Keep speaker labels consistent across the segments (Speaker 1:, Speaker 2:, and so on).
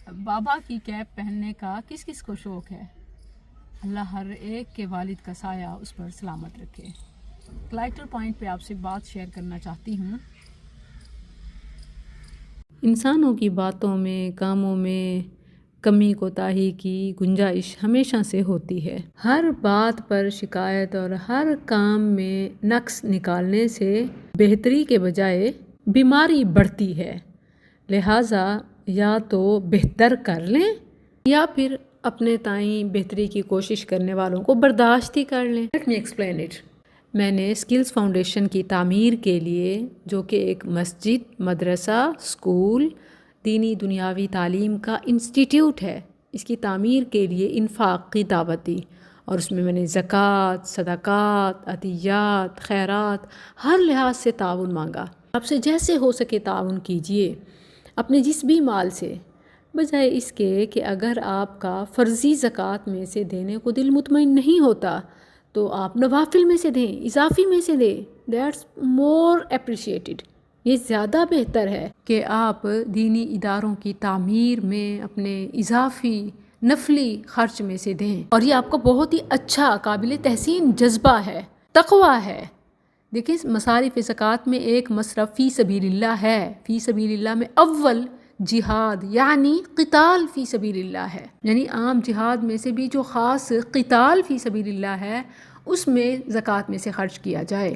Speaker 1: بابا کی کیپ پہننے کا کس کس کو شوق ہے؟ اللہ ہر ایک کے والد کا سایہ اس پر سلامت رکھے۔ کلیکٹر پوائنٹ پہ آپ سے بات شیئر کرنا چاہتی ہوں۔ انسانوں کی باتوں میں، کاموں میں کمی کوتاہی کی گنجائش ہمیشہ سے ہوتی ہے۔ ہر بات پر شکایت اور ہر کام میں نقص نکالنے سے بہتری کے بجائے بیماری بڑھتی ہے۔ لہٰذا یا تو بہتر کر لیں یا پھر اپنے تئیں بہتری کی کوشش کرنے والوں کو برداشت ہی کر لیں۔ Let me explain it۔ میں نے اسکلز فاؤنڈیشن کی تعمیر کے لیے، جو کہ ایک مسجد، مدرسہ، اسکول، دینی دنیاوی تعلیم کا انسٹیٹیوٹ ہے، اس کی تعمیر کے لیے انفاق کی دعوت دی، اور اس میں میں نے زکوٰۃ، صدقات، عطیات، خیرات، ہر لحاظ سے تعاون مانگا۔ آپ سے جیسے ہو سکے تعاون کیجیے اپنے جس بھی مال سے، بجائے اس کے کہ اگر آپ کا فرضی زکوٰۃ میں سے دینے کو دل مطمئن نہیں ہوتا تو آپ نوافل میں سے دیں، اضافی میں سے دیں۔ That's more appreciated. یہ زیادہ بہتر ہے کہ آپ دینی اداروں کی تعمیر میں اپنے اضافی نفلی خرچ میں سے دیں، اور یہ آپ کا بہت ہی اچھا قابل تحسین جذبہ ہے، تقویٰ ہے۔ دیکھیں، مصارف زکوٰۃ میں ایک مصرف فی سبیل اللہ ہے۔ فی سبیل اللہ میں اول جہاد یعنی قتال فی سبیل اللہ ہے، یعنی عام جہاد میں سے بھی جو خاص قتال فی سبیل اللہ ہے اس میں زکوٰۃ میں سے خرچ کیا جائے۔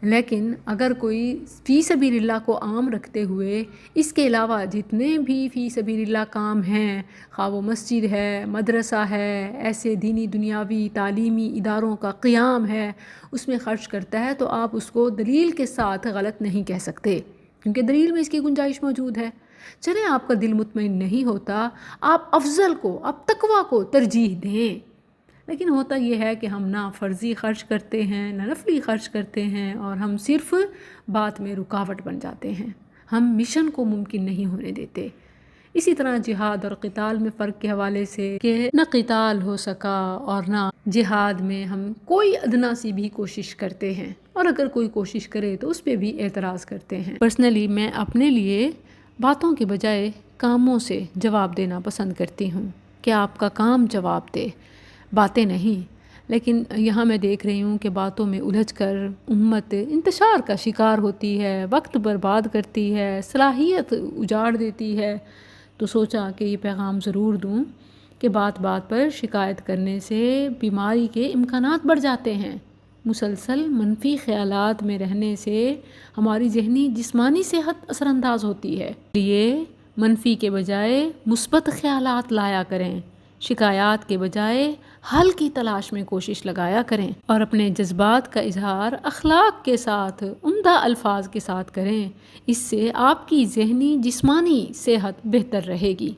Speaker 1: لیکن اگر کوئی فی سبیل اللہ کو عام رکھتے ہوئے اس کے علاوہ جتنے بھی فی سبیل اللہ کام ہیں، خواہ وہ مسجد ہے، مدرسہ ہے، ایسے دینی دنیاوی تعلیمی اداروں کا قیام ہے، اس میں خرچ کرتا ہے، تو آپ اس کو دلیل کے ساتھ غلط نہیں کہہ سکتے، کیونکہ دلیل میں اس کی گنجائش موجود ہے۔ چلیں، آپ کا دل مطمئن نہیں ہوتا، آپ افضل کو، آپ تقویٰ کو ترجیح دیں۔ لیکن ہوتا یہ ہے کہ ہم نہ فرضی خرچ کرتے ہیں، نہ نفلی خرچ کرتے ہیں، اور ہم صرف بات میں رکاوٹ بن جاتے ہیں، ہم مشن کو ممکن نہیں ہونے دیتے۔ اسی طرح جہاد اور قتال میں فرق کے حوالے سے کہ نہ قتال ہو سکا اور نہ جہاد میں ہم کوئی ادنا سی بھی کوشش کرتے ہیں، اور اگر کوئی کوشش کرے تو اس پہ بھی اعتراض کرتے ہیں۔ پرسنلی میں اپنے لیے باتوں کے بجائے کاموں سے جواب دینا پسند کرتی ہوں کہ آپ کا کام جواب دے، باتیں نہیں۔ لیکن یہاں میں دیکھ رہی ہوں کہ باتوں میں الجھ کر امت انتشار کا شکار ہوتی ہے، وقت برباد کرتی ہے، صلاحیت اجاڑ دیتی ہے، تو سوچا کہ یہ پیغام ضرور دوں کہ بات بات پر شکایت کرنے سے بیماری کے امکانات بڑھ جاتے ہیں۔ مسلسل منفی خیالات میں رہنے سے ہماری ذہنی جسمانی صحت اثر انداز ہوتی ہے، اس لیے منفی کے بجائے مثبت خیالات لایا کریں، شکایات کے بجائے حل کی تلاش میں کوشش لگایا کریں، اور اپنے جذبات کا اظہار اخلاق کے ساتھ، عمدہ الفاظ کے ساتھ کریں۔ اس سے آپ کی ذہنی جسمانی صحت بہتر رہے گی۔